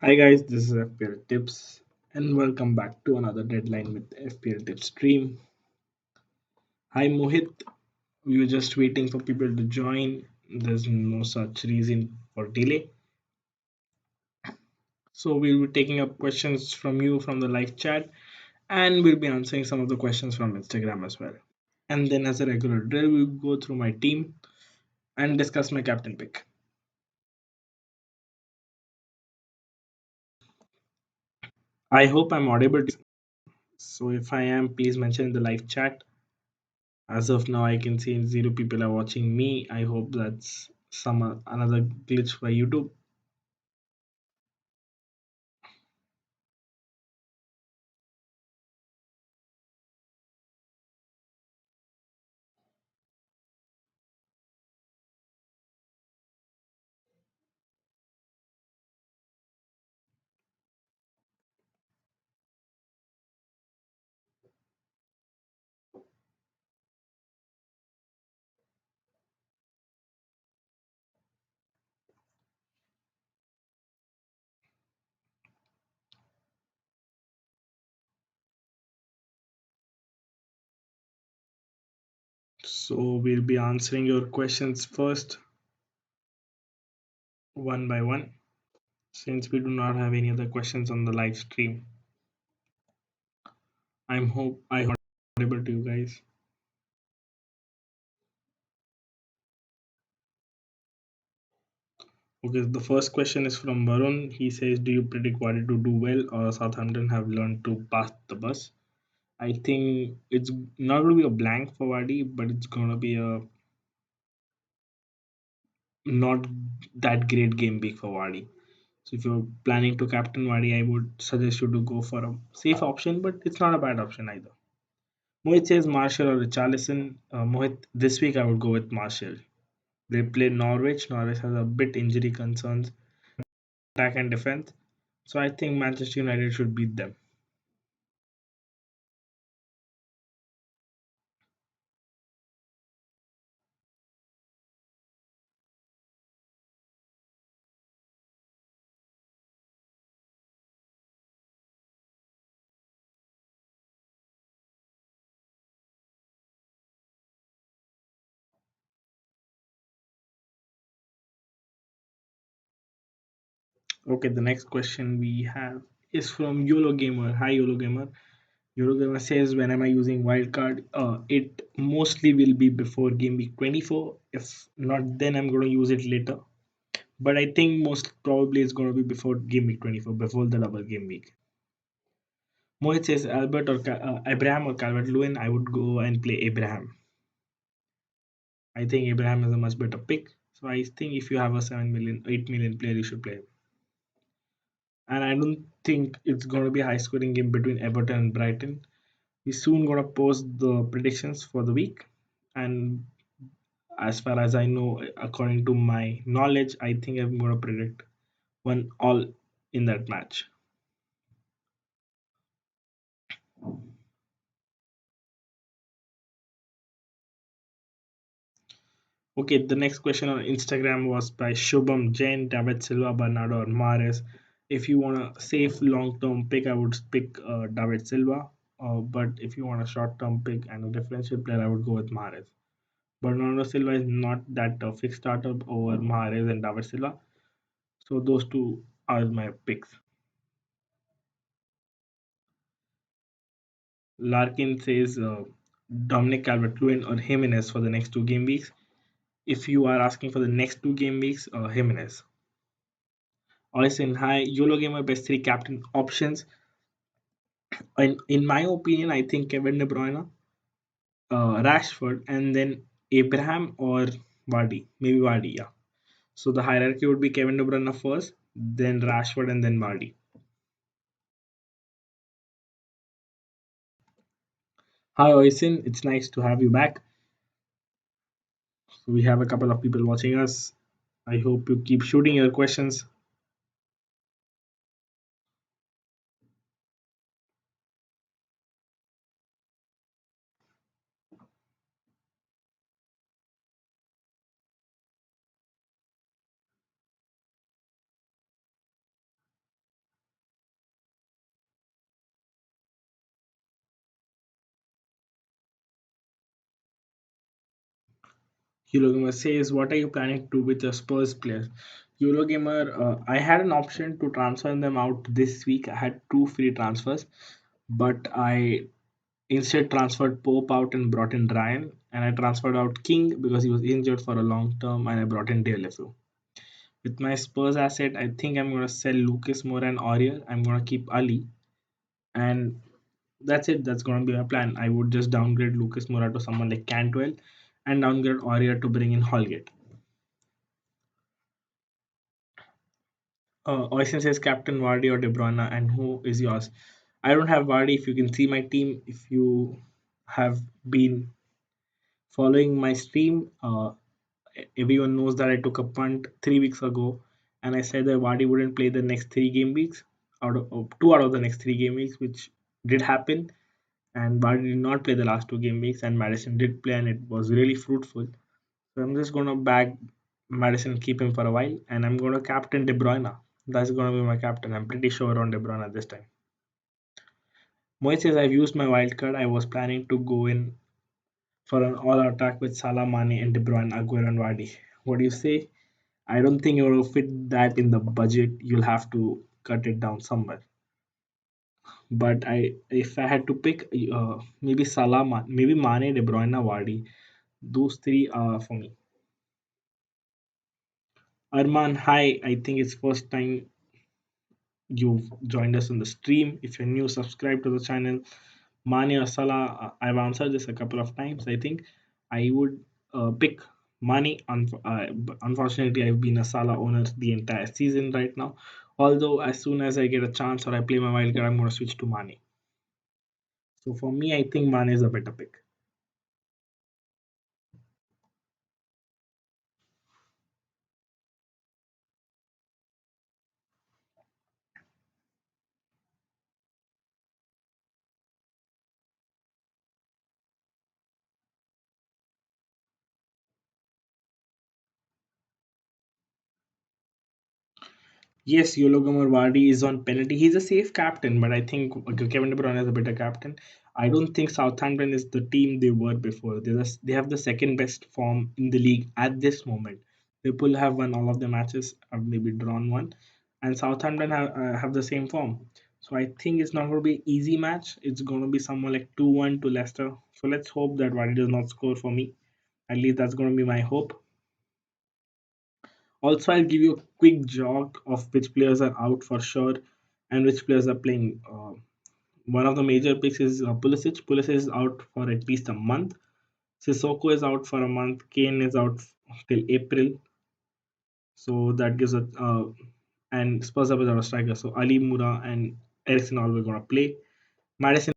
Hi guys, this is FPL Tips and welcome back to another deadline with FPL Tips stream. Hi Mohit, we were just waiting for people to join. There's no such reason for delay. So we'll be taking up questions from you from the live chat and we'll be answering some of the questions from Instagram as well. And then as a regular drill, we'll go through my team and discuss my captain pick. I hope I'm audible. So if I am, please mention in the live chat. As of now, I can see zero people are watching me. I hope that's some another glitch by YouTube. So we'll be answering your questions first, one by one, since we do not have any other questions on the live stream. I audible to you guys. Okay, the first question is from Varun. He says, "Do you predict Wadi to do well, or Southampton have learned to pass the bus?" I think it's not going to be a blank for Wadi, but it's going to be a not that great game week for Wadi. So if you're planning to captain Wadi, I would suggest you to go for a safe option, but it's not a bad option either. Mohit says Marshall or Richarlison. Mohit, this week I would go with Marshall. They play Norwich. Norwich has a bit injury concerns, attack and defense. So I think Manchester United should beat them. Okay, the next question we have is from YOLO Gamer. Hi YOLO Gamer. YOLO Gamer says, when am I using wildcard? It mostly will be before game week 24. If not, then I'm going to use it later. But I think most probably it's going to be before game week 24, before the double game week. Mohit says Albert or Abraham or Calvert Lewin. I would go and play Abraham. I think Abraham is a much better pick. So I think if you have a 7 million, 8 million player, you should play him. And I don't think it's going to be a high scoring game between Everton and Brighton. We're soon going to post the predictions for the week. And as far as I know, according to my knowledge, I think I'm going to predict one all in that match. Okay, the next question on Instagram was by Shubham Jain, David Silva, Bernardo, or Mares. If you want a safe long term pick, I would pick David Silva. But if you want a short term pick and a differential player, I would go with Mares. Bernardo Silva is not that fixed starter over Mares and David Silva. So those two are my picks. Larkin says Dominic Calvert-Lewin or Jimenez for the next two game weeks. If you are asking for the next two game weeks, Jimenez. Oysen, hi, YOLO Gamer best three captain options. In my opinion, I think Kevin De Bruyne, Rashford, and then Abraham or Vardy. Maybe Vardy, yeah. So the hierarchy would be Kevin De Bruyne first, then Rashford, and then Vardy. Hi, Oysen, it's nice to have you back. So we have a couple of people watching us. I hope you keep shooting your questions. Eurogamer says, what are you planning to do with your Spurs players? Eurogamer, I had an option to transfer them out this week. I had two free transfers, but I instead transferred Pope out and brought in Ryan, and I transferred out King because he was injured for a long term, and I brought in Delefu. With my Spurs asset, I think I'm gonna sell Lucas Moura and Aurier. I'm gonna keep Ali, and that's it. That's gonna be my plan. I would just downgrade Lucas Moura to someone like Cantwell, and downgrade Aurier to bring in Holgate. Oisin says Captain Vardy or De Bruyne, and who is yours? I don't have Vardy. If you can see my team, if you have been following my stream, everyone knows that I took a punt 3 weeks ago, and I said that Vardy wouldn't play the next 3 game weeks, out of two out of the next 3 game weeks, which did happen. And Vardy did not play the last 2 game weeks, and Madison did play, and it was really fruitful. So I'm just gonna bag Madison and keep him for a while, and I'm gonna captain De Bruyne. That's gonna be my captain. I'm pretty sure on De Bruyne this time. Moy says I've used my wild card. I was planning to go in for an all attack with Salah, Mane, and De Bruyne, Aguero, and Vardy. What do you say? I don't think you'll fit that in the budget. You'll have to cut it down somewhere. But if I had to pick, maybe Salah, maybe Mane, De Bruyne, Vardy. Those three are for me. Arman, hi. I think it's first time you've joined us on the stream. If you're new, subscribe to the channel. Mane or Salah, I've answered this a couple of times. I think I would pick Mane. But unfortunately, I've been a Salah owner the entire season right now. Although, as soon as I get a chance or I play my wild card, I'm going to switch to Mane. So for me, I think Mane is a better pick. Yes, Yolo Vardy is on penalty. He's a safe captain, but I think Kevin De Bruyne is a better captain. I don't think Southampton is the team they were before. They have the second best form in the league at this moment. Liverpool have won all of the matches, have maybe drawn one, and Southampton have the same form. So I think it's not going to be an easy match. It's going to be somewhere like 2-1 to Leicester. So let's hope that Vardy does not score for me. At least that's going to be my hope. Also, I'll give you a quick jog of which players are out for sure and which players are playing. One of the major picks is Pulisic. Pulisic is out for at least a month. Sissoko is out for a month. Kane is out till April. So that gives a and Spurs up is our striker. So Ali Mura and Ericsson all are gonna play. Madison,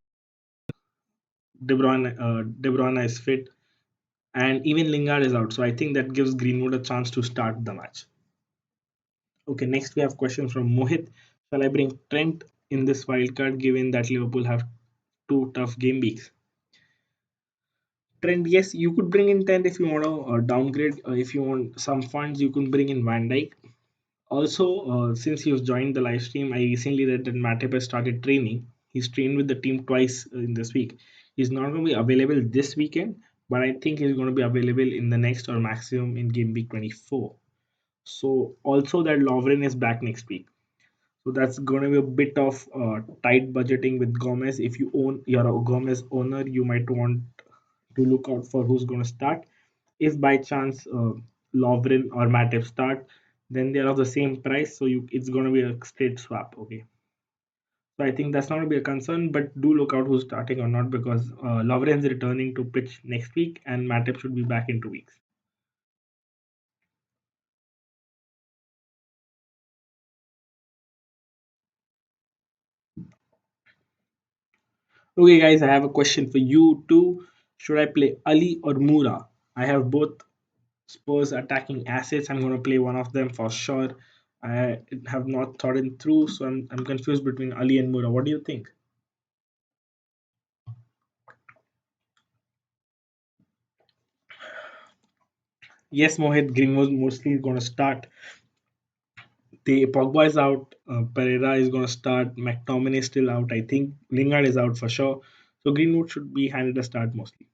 De Bruyne is fit, and even Lingard is out. So I think that gives Greenwood a chance to start the match. Okay, next we have questions from Mohit. Shall I bring Trent in this wildcard given that Liverpool have two tough game weeks? Trent, yes, you could bring in Trent if you want to downgrade. If you want some funds, you can bring in Van Dijk. Also, since you've joined the live stream, I recently read that Matip has started training. He's trained with the team twice in this week. He's not going to be available this weekend, but I think he's going to be available in the next or maximum in game week 24. So, also that Lovren is back next week. So that's going to be a bit of tight budgeting with Gomez. If you're a Gomez owner, you might want to look out for who's going to start. If by chance Lovren or Matip start, then they're of the same price, so it's going to be a straight swap. Okay, so I think that's not going to be a concern, but do look out who's starting or not because Lovren's returning to pitch next week, and Matip should be back in 2 weeks. Okay, guys, I have a question for you too. Should I play Ali or Mura? I have both Spurs attacking assets. I'm going to play one of them for sure. I have not thought it through, so I'm confused between Ali and Mura. What do you think? Yes, Mohit Greenwood mostly is going to start. The Pogba is out. Pereira is going to start. McTominay is still out. I think Lingard is out for sure. So Greenwood should be handed a start mostly.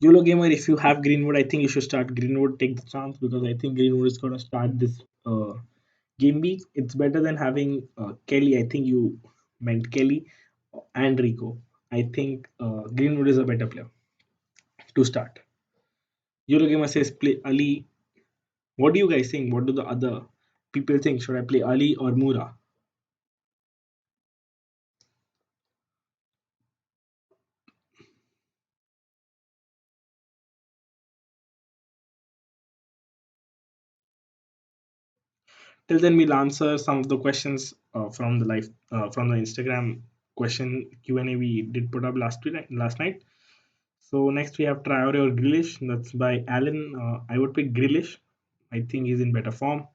YOLO gamer, if you have Greenwood, I think you should start Greenwood. Take the chance because I think Greenwood is going to start this game week. It's better than having Kelly. I think you meant Kelly and Rico. I think Greenwood is a better player to start. YOLO gamer says play Ali. What do you guys think? What do the other people think? Should I play Ali or Mura? Till then, we'll answer some of the questions from the live from the Instagram question Q&A we did put up last night. So next we have Traore or Grealish. That's by Alan. I would pick Grealish. I think he's in better form.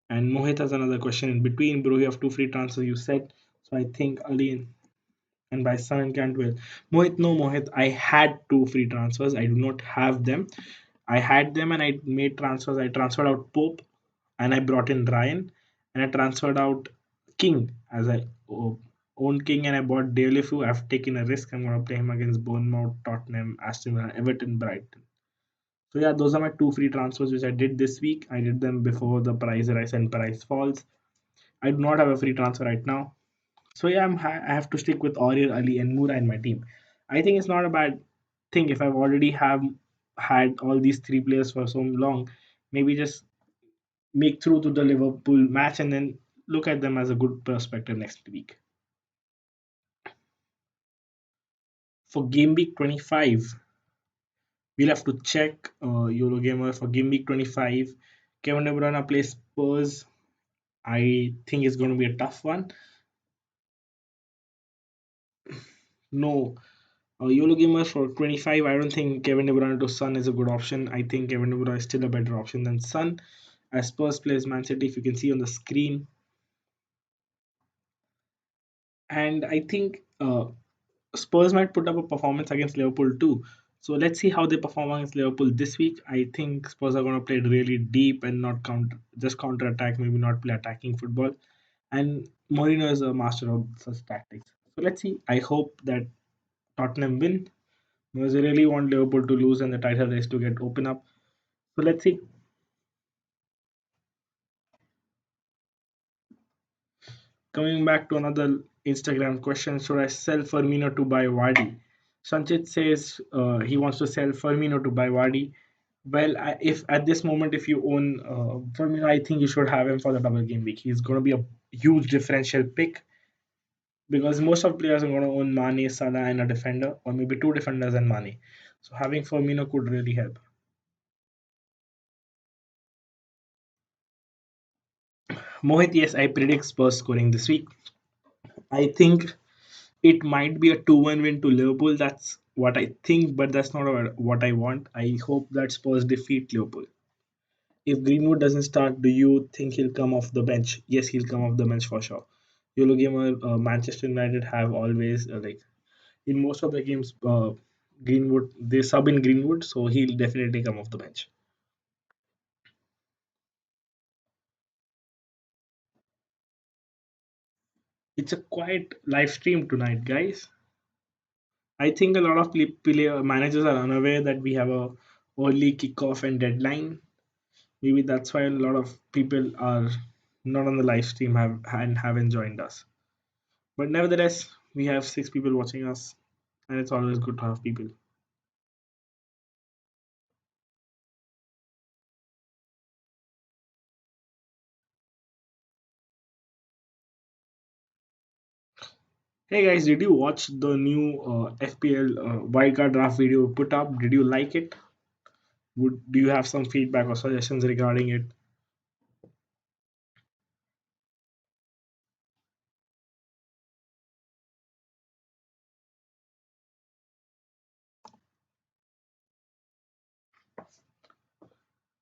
And Mohit has another question in between. Bro, you have two free transfers. You said so. I think Ali and by Sun can't well. Mohit, no Mohit. I had two free transfers. I do not have them. I had them and I made transfers. I transferred out Pope and I brought in Ryan and I transferred out King as I own King and I bought Deulofeu. I've taken a risk. I'm going to play him against Bournemouth, Tottenham, Aston Villa, Everton, Brighton. So yeah, those are my two free transfers which I did this week. I did them before the price rise and price falls. I do not have a free transfer right now. So yeah, I have to stick with Aurier, Ali, and Moura in my team. I think it's not a bad thing if I've already have had all these three players for so long. Maybe just make through to the Liverpool match and then look at them as a good perspective next week. For game week 25, we'll have to check Eurogamer for game week 25. Kevin De Bruyne plays Spurs. I think it's going to be a tough one. No, Eurogamer for 25. I don't think Kevin De Bruyne to Sun is a good option. I think Kevin De Bruyne is still a better option than Sun. As Spurs plays Man City, if you can see on the screen, and I think Spurs might put up a performance against Liverpool too. So let's see how they perform against Liverpool this week. I think Spurs are going to play it really deep and not counter attack, maybe not play attacking football. And Mourinho is a master of such tactics. So let's see. I hope that Tottenham win because I really want Liverpool to lose and the title race to get open up. So let's see. Coming back to another Instagram question, should I sell Firmino to buy Vardy? Sanchit says he wants to sell Firmino to buy Vardy. Well, if at this moment, if you own Firmino, I think you should have him for the double game week. He's going to be a huge differential pick because most of players are going to own Mane, Salah, and a defender, or maybe two defenders and Mane. So having Firmino could really help. Mohit, yes, I predict Spurs scoring this week. I think it might be a 2-1 win to Liverpool. That's what I think, but that's not what I want. I hope that Spurs defeat Liverpool. If Greenwood doesn't start, do you think he'll come off the bench? Yes, he'll come off the bench for sure. YOLO Gamer, Manchester United have always, like, in most of the games, Greenwood, they sub in Greenwood, so he'll definitely come off the bench. It's a quiet live stream tonight, guys. I think a lot of player managers are unaware that we have a early kickoff and deadline. Maybe that's why a lot of people are not on the live stream and haven't joined us. But nevertheless, we have 6 people watching us, and it's always good to have people. Hey guys, did you watch the new FPL wildcard draft video put up? Did you like it? Do you have some feedback or suggestions regarding it?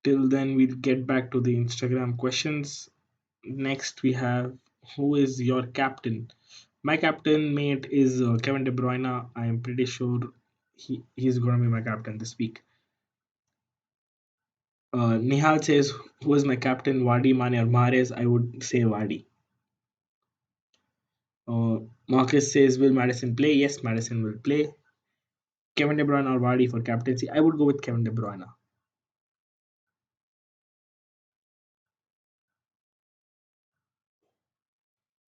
Till then, we'll get back to the Instagram questions. Next, we have who is your captain? My captain mate is Kevin De Bruyne. I am pretty sure he's going to be my captain this week. Nihal says, who is my captain? Wadi, Mane, or Mahrez? I would say Wadi. Marcus says, will Madison play? Yes, Madison will play. Kevin De Bruyne or Vardy for captaincy. I would go with Kevin De Bruyne.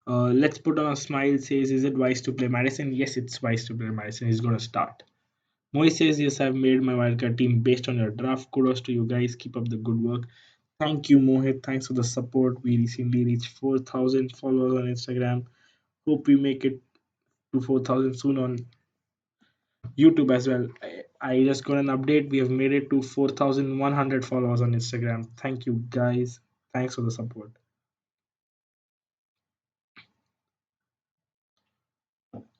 Let's put on a smile. Says, is it wise to play Madison? Yes, it's wise to play Madison. He's going to start. Moise says, yes, I've made my wildcard team based on your draft. Kudos to you guys. Keep up the good work. Thank you, Mohit. Thanks for the support. We recently reached 4,000 followers on Instagram. Hope we make it to 4,000 soon on YouTube as well. I just got an update. We have made it to 4,100 followers on Instagram. Thank you, guys. Thanks for the support.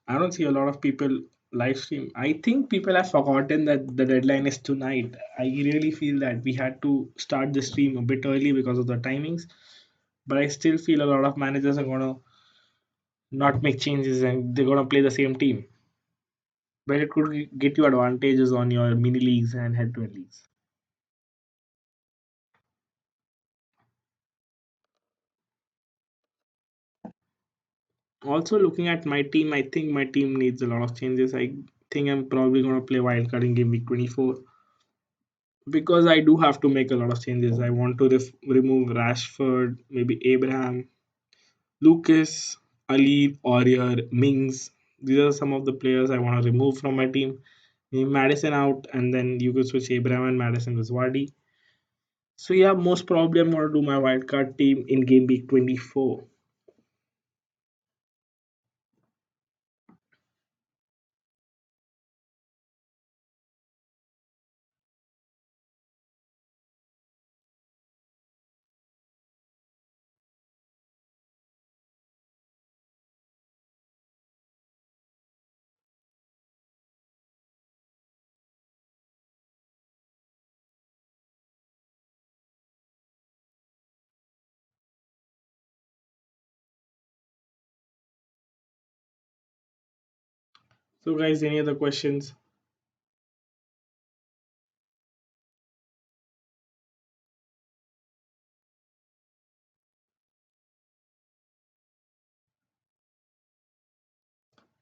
I don't see a lot of people live stream. I think people have forgotten that the deadline is tonight. I really feel that we had to start the stream a bit early because of the timings, but I still feel a lot of managers are gonna not make changes and they're gonna play the same team. But it could get you advantages on your mini leagues and head-to-head leagues. Also, looking at my team, I think my team needs a lot of changes. I think I'm probably gonna play wildcard in game week 24 because I do have to make a lot of changes. I want to remove Rashford, maybe Abraham, Lucas, Ali, Aurier, Mings. These are some of the players I want to remove from my team. Maybe Madison out, and then you could switch Abraham and Madison with Vardy. So yeah, most probably I'm gonna do my wildcard team in game week 24. So guys, any other questions?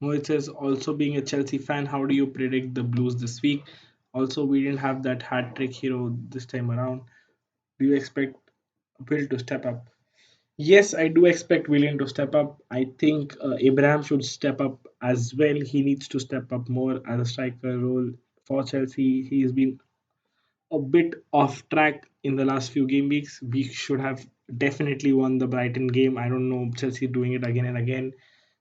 Mohit says, also being a Chelsea fan, how do you predict the Blues this week? Also, we didn't have that hat trick hero this time around. Do you expect Will to step up? Yes, I do expect Willian to step up. I think Abraham should step up as well. He needs to step up more as a striker role for Chelsea. He's been a bit off track in the last few game weeks. We should have definitely won the Brighton game. I don't know Chelsea doing it again and again.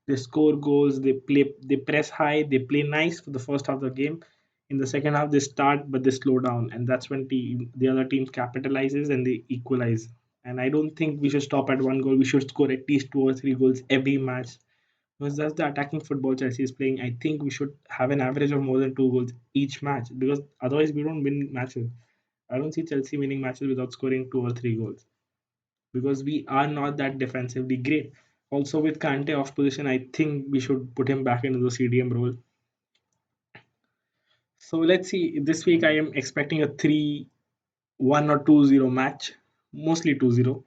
They score goals, they press high, they play nice for the first half of the game. In the second half, they start but they slow down, and that's when the other team capitalizes and they equalize. And I don't think we should stop at one goal. We should score at least two or three goals every match because that's the attacking football Chelsea is playing. I think we should have an average of more than two goals each match because otherwise we don't win matches. I don't see Chelsea winning matches without scoring two or three goals because we are not that defensively great. Also, with Kante off position, I think we should put him back into the CDM role. So let's see. This week, I am expecting a 3-1 or 2-0 match, mostly 2-0.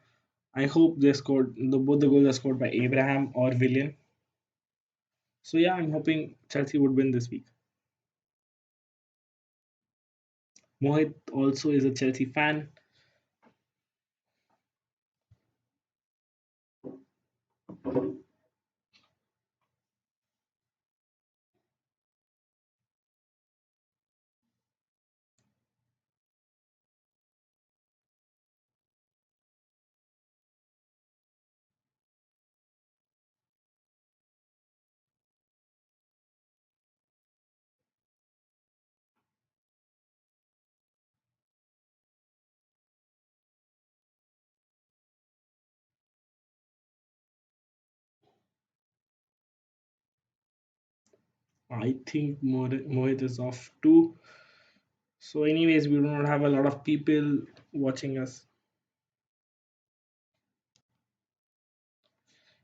I hope they scored both the goals are scored by Abraham or Willian. So yeah, I'm hoping Chelsea would win this week. Mohit also is a Chelsea fan. I think Mohit is off too. So, anyways, we do not have a lot of people watching us.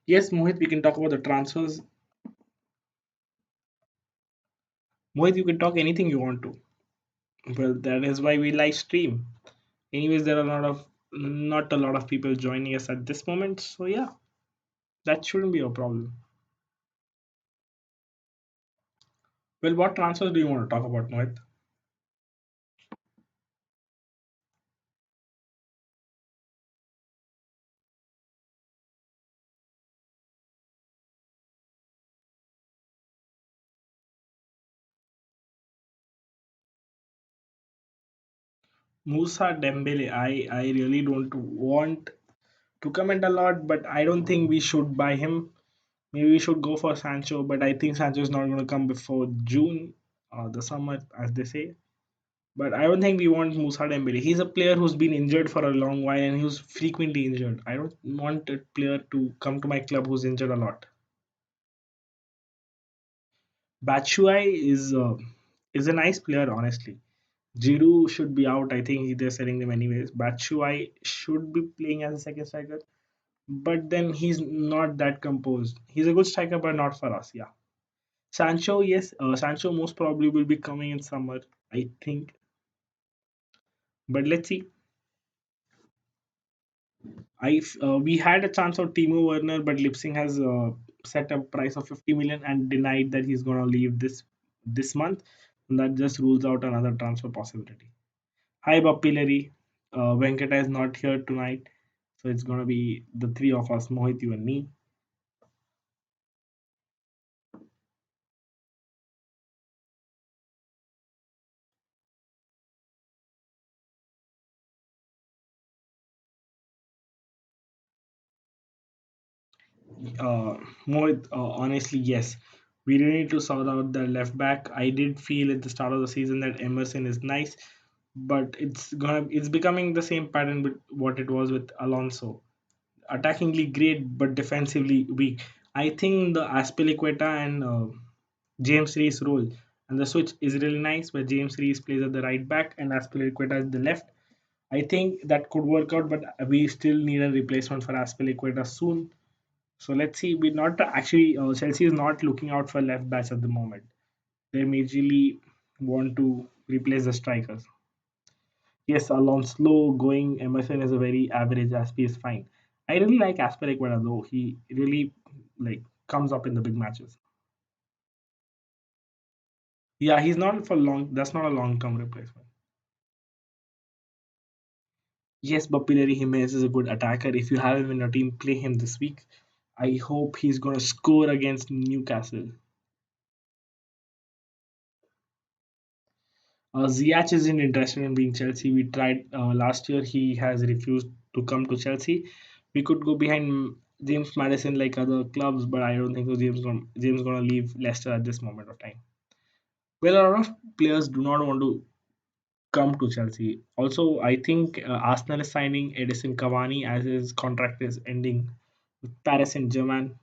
Yes, Mohit, we can talk about the transfers. Mohit, you can talk anything you want to. Well, that is why we live stream. Anyways, there are not a lot of people joining us at this moment. So yeah, that shouldn't be a problem. Well, what transfers do you want to talk about, Mohit? Musa Dembele, I really don't want to comment a lot, but I don't think we should buy him. Maybe we should go for Sancho, but I think Sancho is not going to come before June or the summer, as they say. But I don't think we want Musa Dembele. He's a player who's been injured for a long while and who's frequently injured. I don't want a player to come to my club who's injured a lot. Batshuayi is a nice player, honestly. Giroud should be out. I think they're selling them anyways. Batshuayi should be playing as a second striker, but then he's not that composed. He's a good striker, but not for us. Yeah. Sancho, yes, Sancho most probably will be coming in summer, I think. But let's see. We had a chance of Timo Werner, but Leipzig has set a price of 50 million and denied that he's going to leave this month. And that just rules out another transfer possibility. Hi, Bapilari. Venkata is not here tonight, so it's going to be the three of us, Mohit, you, and me. Mohit, honestly, yes. We really need to sort out the left back. I did feel at the start of the season that Emerson is nice, but it's becoming the same pattern with what it was with Alonso. Attackingly great, but defensively weak. I think the Aspilicueta and James Rees role and the switch is really nice, where James Rees plays at the right back and Aspilicueta at the left. I think that could work out, but we still need a replacement for Aspilicueta soon. So let's see. We're not actually Chelsea is not looking out for left backs at the moment. They majorly want to replace the strikers. Yes, along slow going, Emerson is a very average. Aspi is fine. I really like Asperiqueta though. He really like comes up in the big matches. Yeah, he's not for long. That's not a long term replacement. Yes, but Pineri Jimenez is a good attacker. If you have him in your team, play him this week. I hope he's gonna score against Newcastle. Ziyech isn't interested in being Chelsea. We tried last year. He has refused to come to Chelsea. We could go behind James Madison like other clubs, but I don't think so. James gonna leave Leicester at this moment of time. Well, a lot of players do not want to come to Chelsea. Also, I think Arsenal is signing Edison Cavani as his contract is ending with Paris Saint Germain.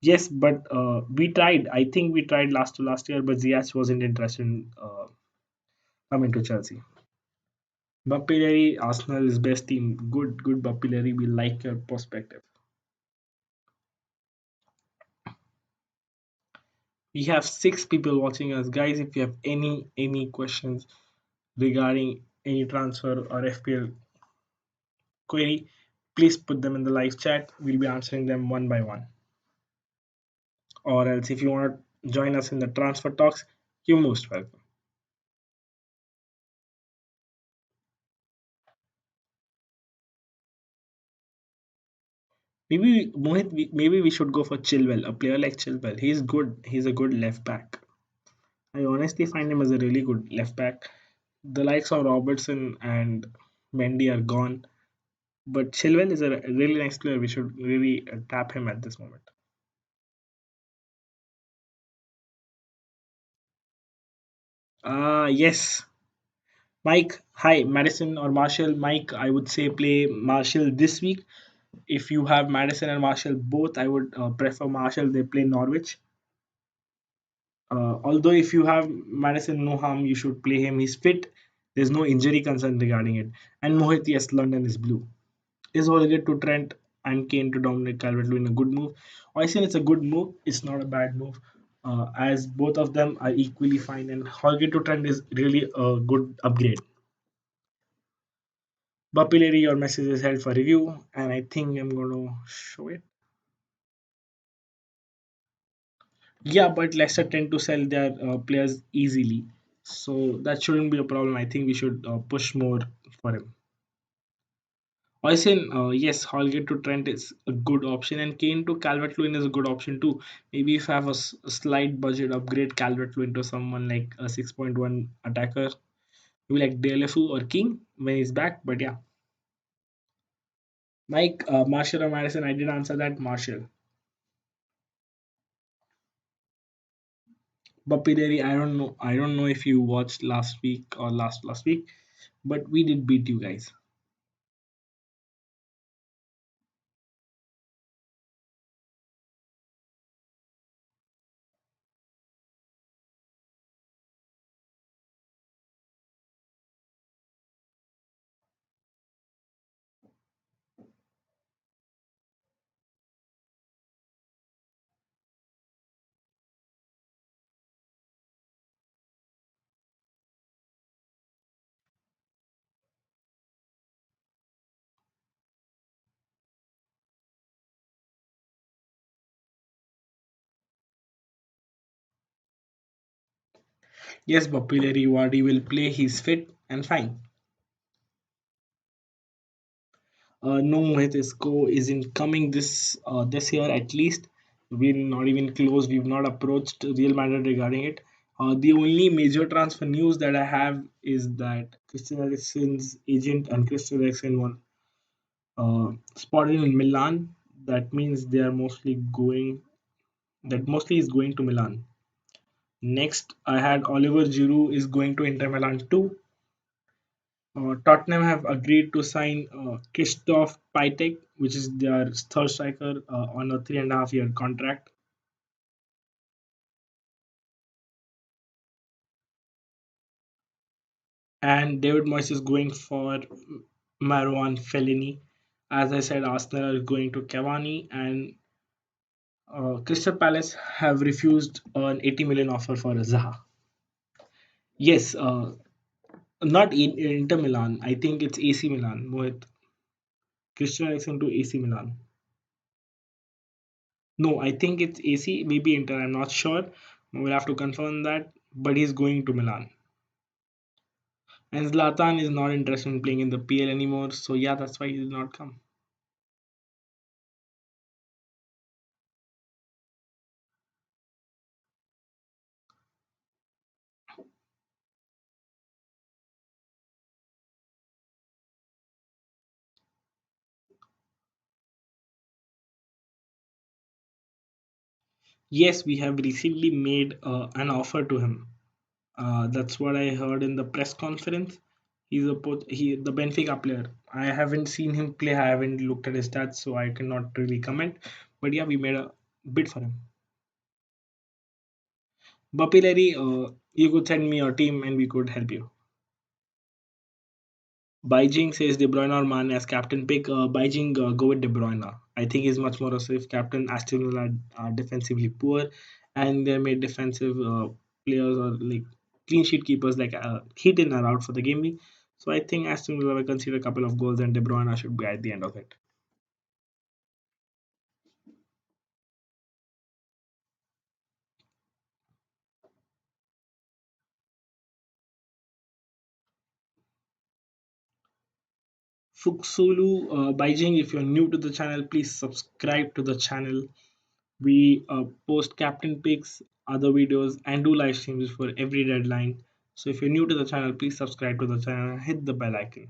Yes, but we tried. I think we tried last year, but Ziyech wasn't interested in coming to Chelsea. Bapilleri, Arsenal is best team. Good Bapilleri. We like your perspective. We have 6 people watching us, guys. If you have any questions regarding any transfer or FPL query, please put them in the live chat. We'll be answering them one by one. Or else, if you want to join us in the transfer talks, you're most welcome. Maybe we should go for Chilwell, a player like Chilwell. He's good. He's a good left back. I honestly find him as a really good left back. The likes of Robertson and Mendy are gone, but Chilwell is a really nice player. We should really tap him at this moment. Yes, Mike. Hi, Madison or Marshall. Mike, I would say play Marshall this week. If you have Madison and Marshall both, I would prefer Marshall. They play Norwich. Although if you have Madison, no harm. You should play him. He's fit. There's no injury concern regarding it. And Mohit, yes, London is blue. Is Holgate to Trent and Kane to Dominic Calvert-Lewin a good move? I think it's a good move. It's not a bad move, as both of them are equally fine. And Holgate to Trent is really a good upgrade. Bapilleri, your message is held for review, and I think I'm going to show it. Yeah, but Leicester tend to sell their players easily, so that shouldn't be a problem. I think we should push more for him. Oisin, yes, Holgate to Trent is a good option, and Kane to Calvert-Lewin is a good option too. Maybe if I have a slight budget, upgrade Calvert-Lewin to someone like a 6.1 attacker, maybe like Delefu or King when he's back. But yeah, Mike, Marshall or Madison, I did answer that. Marshall. Bapideri, I don't know. I don't know if you watched last week or last week, but we did beat you guys. Yes, Bapideri Wadi will play. He's fit and fine. No, Mohit Isco isn't coming this year at least. We're not even close. We've not approached Real Madrid regarding it. The only major transfer news that I have is that Christian Eriksen's agent and Christian Eriksen won spotted in Milan. That means they are mostly going. That mostly is going to Milan. Next, I had Oliver Giroud is going to Inter Milan too. Tottenham have agreed to sign Christoph Piatek, which is their third striker, on a 3.5 year contract. And David Moyes is going for Marwan Fellaini. As I said, Arsenal are going to Cavani, and Crystal Palace have refused an 80 million offer for Zaha. Yes, not Inter Milan. I think it's AC Milan. Mohit. Christian Eriksen to AC Milan. No, I think it's AC, maybe Inter. I'm not sure. We'll have to confirm that. But he's going to Milan. And Zlatan is not interested in playing in the PL anymore. So yeah, that's why he did not come. Yes, we have recently made an offer to him. That's what I heard in the press conference. He the Benfica player. I haven't seen him play. I haven't looked at his stats, so I cannot really comment. But yeah, we made a bid for him. Bapilari, you could send me your team and we could help you. Beijing says De Bruyne or Mane as captain pick. Beijing go with De Bruyne. I think he's much more a safe captain. Aston Villa are defensively poor, and they made defensive players or like clean sheet keepers like Heaton are out for the game week. So I think Aston Villa will concede a couple of goals, and De Bruyne should be at the end of it. Fuxulu Beijing, if you're new to the channel, please subscribe to the channel. We post captain picks, other videos, and do live streams for every deadline. So if you're new to the channel, please subscribe to the channel and hit the bell icon.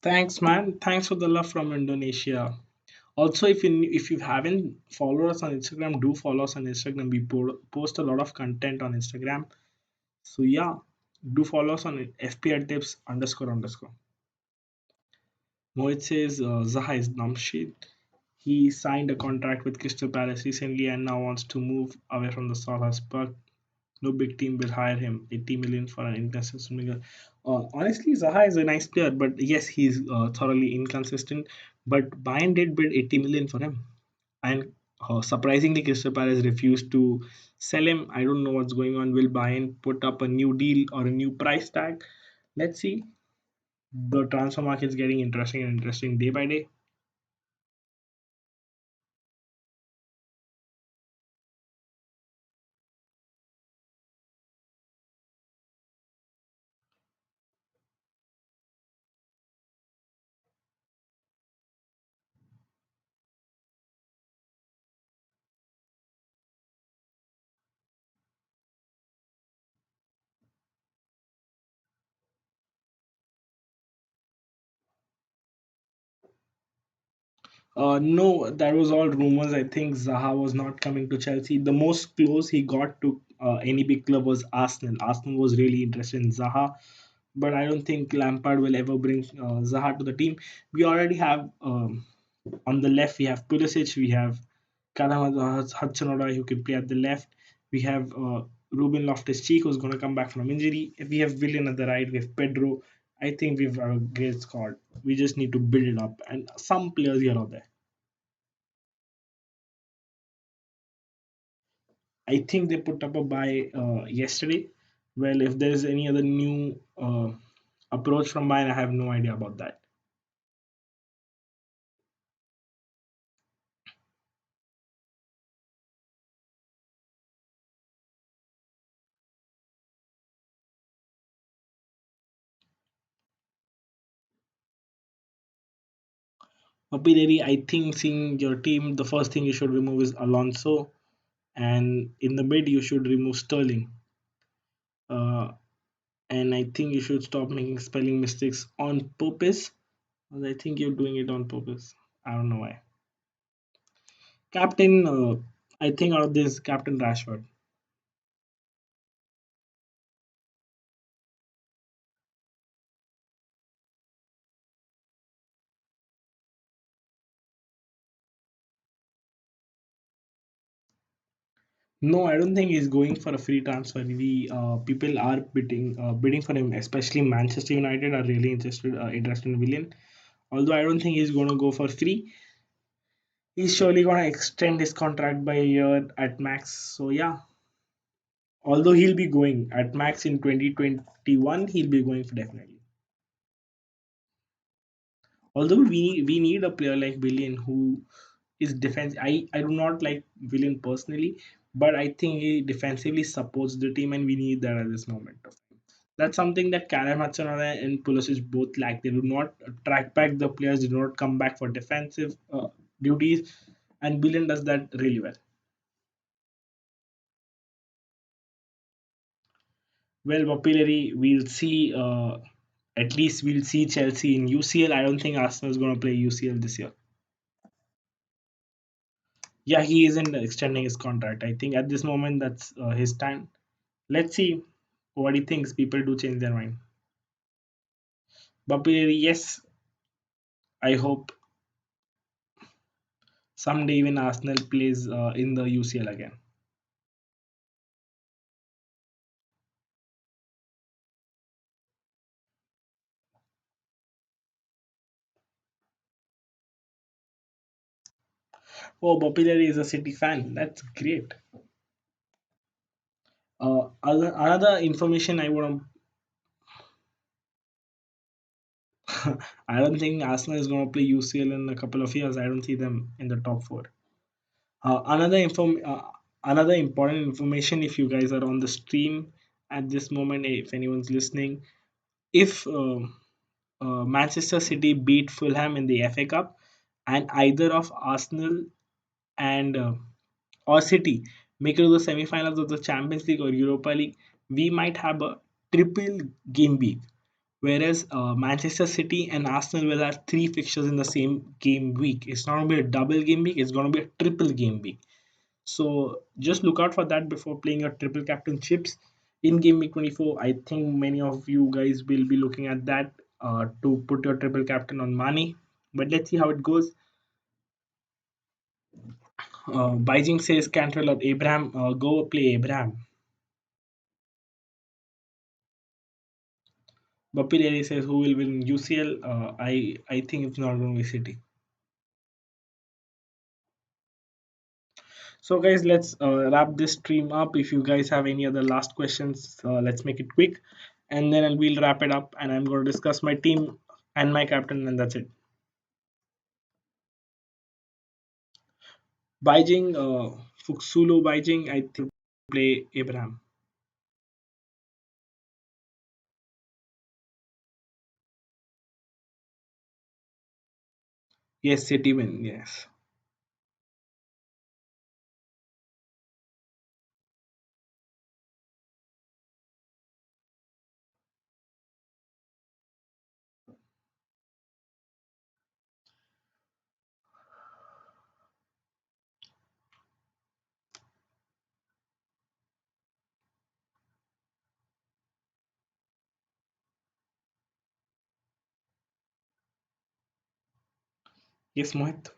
Thanks, man. Thanks for the love from Indonesia. Also, if you haven't followed us on Instagram, do follow us on Instagram. We post a lot of content on Instagram. So yeah, do follow us on FPL tips underscore underscore. Mohit says Zaha is dumb shit. He signed a contract with Crystal Palace recently and now wants to move away from the Southampton. No big team will hire him. 80 million for an inconsistent winger. Honestly, Zaha is a nice player, but yes, he's thoroughly inconsistent. But Bayern did bid 80 million for him, and surprisingly, Crystal Palace refused to sell him. I don't know what's going on. Will Bayern put up a new deal or a new price tag? Let's see. The transfer market is getting interesting and interesting day by day. No, that was all rumors. I think Zaha was not coming to Chelsea. The most close he got to any big club was Arsenal. Arsenal was really interested in Zaha, but I don't think Lampard will ever bring Zaha to the team. We already have on the left, we have Pulisic, we have Callum Hudson-Odoi who can play at the left. We have Ruben Loftus-Cheek who's going to come back from injury. If we have Willian at the right, we have Pedro. I think we've got a great squad. We just need to build it up and some players here or there. I think they put up a buy yesterday. Well, if there is any other new approach from mine, I have no idea about that. Opinary, I think seeing your team, the first thing you should remove is Alonso, and in the mid you should remove Sterling. Uh, and I think you should stop making spelling mistakes on purpose. I think you're doing it on purpose. I don't know why. Captain, I think out of this, Captain Rashford. No, I don't think he's going for a free transfer. We people are bidding for him, especially Manchester United are really interested in Willian. Although I don't think he's going to go for free. He's surely going to extend his contract by a year at max. So yeah, although he'll be going at max in 2021, he'll be going for definitely. Although we need a player like Willian who is defense. I do not like Willian personally, but I think he defensively supports the team, and we need that at this moment of time. That's something that Callum Hudson-Odoi and Pulisic both lack. They do not track back the players. They do not come back for defensive duties, and Willian does that really well. Well, popularly, we'll see. At least we'll see Chelsea in UCL. I don't think Arsenal is going to play UCL this year. Yeah, he isn't extending his contract. I think at this moment that's his time. Let's see what he thinks. People do change their mind. But yes, I hope someday when Arsenal plays in the UCL again. Oh, Bopilari is a City fan. That's great. Another information I want to. I don't think Arsenal is going to play UCL in a couple of years. I don't see them in the top four. Another important information. If you guys are on the stream at this moment, if anyone's listening, if Manchester City beat Fulham in the FA Cup, and either of Arsenal and or City make it to the semi-finals of the Champions League or Europa League, we might have a triple game week. Whereas Manchester City and Arsenal will have three fixtures in the same game week. It's not going to be a double game week, it's going to be a triple game week. So just look out for that before playing your triple captainships in game week 24. I think many of you guys will be looking at that to put your triple captain on Mane. But let's see how it goes. Beijing says Cantrell or Abraham. Go play Abraham. Bappi says who will win UCL? I think it's not going to be City. So guys, let's wrap this stream up. If you guys have any other last questions, let's make it quick, and then we'll wrap it up. And I'm going to discuss my team and my captain, and that's it. Beijing, Fuxulu Beijing, I think play Abraham. Yes, City win. Yes. Yes, Mohit.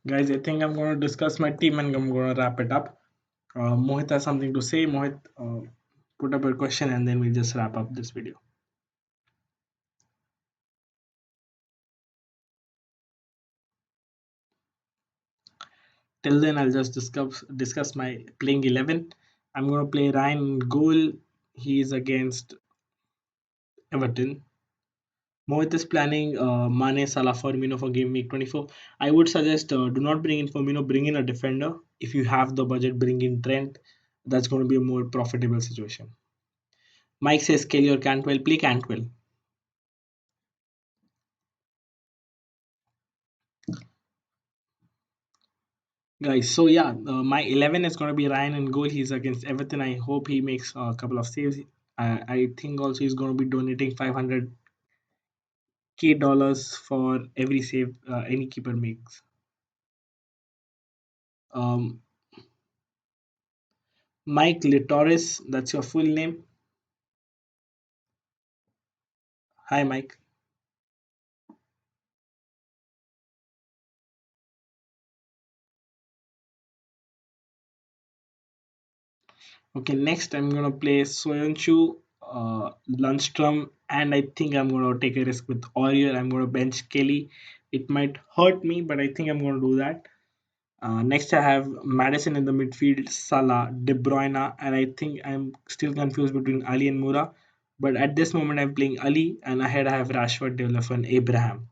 Guys, I think I'm going to discuss my team and I'm going to wrap it up. Mohit has something to say. Mohit, put up your question and then we'll just wrap up this video. Till then, I'll just discuss my playing 11. I'm going to play Ryan in goal. He is against Everton. Mohit is planning Mane, Salah, Firmino for game week 24. I would suggest do not bring in Firmino, bring in a defender. If you have the budget, bring in Trent. That's going to be a more profitable situation. Mike says Kelly or Cantwell. Play Cantwell. Guys, so yeah, my 11 is going to be Ryan in goal. He's against Everton. I hope he makes a couple of saves. I think also he's going to be donating 500k dollars for every save any keeper makes. Um, Mike Litoris, that's your full name. Hi, Mike. Okay, next I'm gonna play Soyuncu, Lundstrom, and I think I'm gonna take a risk with Aurier. I'm gonna bench Kelly. It might hurt me, but I think I'm gonna do that. Next, I have Madison in the midfield, Salah, De Bruyne, and I think I'm still confused between Ali and Moura. But at this moment, I'm playing Ali, and ahead I have Rashford, Deulofeu, and Abraham.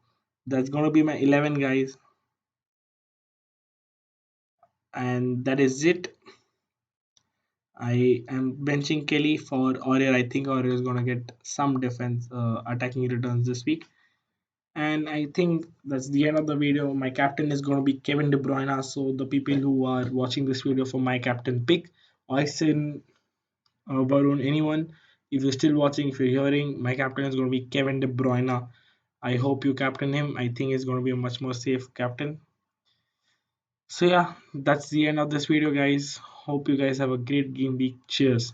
That's gonna be my 11 guys, and that is it. I am benching Kelly for Aurier. I think Aurier is gonna get some defense attacking returns this week. And I think that's the end of the video. My captain is going to be Kevin De Bruyne. So the people who are watching this video for my captain pick, Oisin, Varun, anyone, if you're still watching, if you're hearing, my captain is going to be Kevin De Bruyne. I hope you captain him. I think he's going to be a much more safe captain. So yeah, that's the end of this video, guys. Hope you guys have a great game week. Cheers.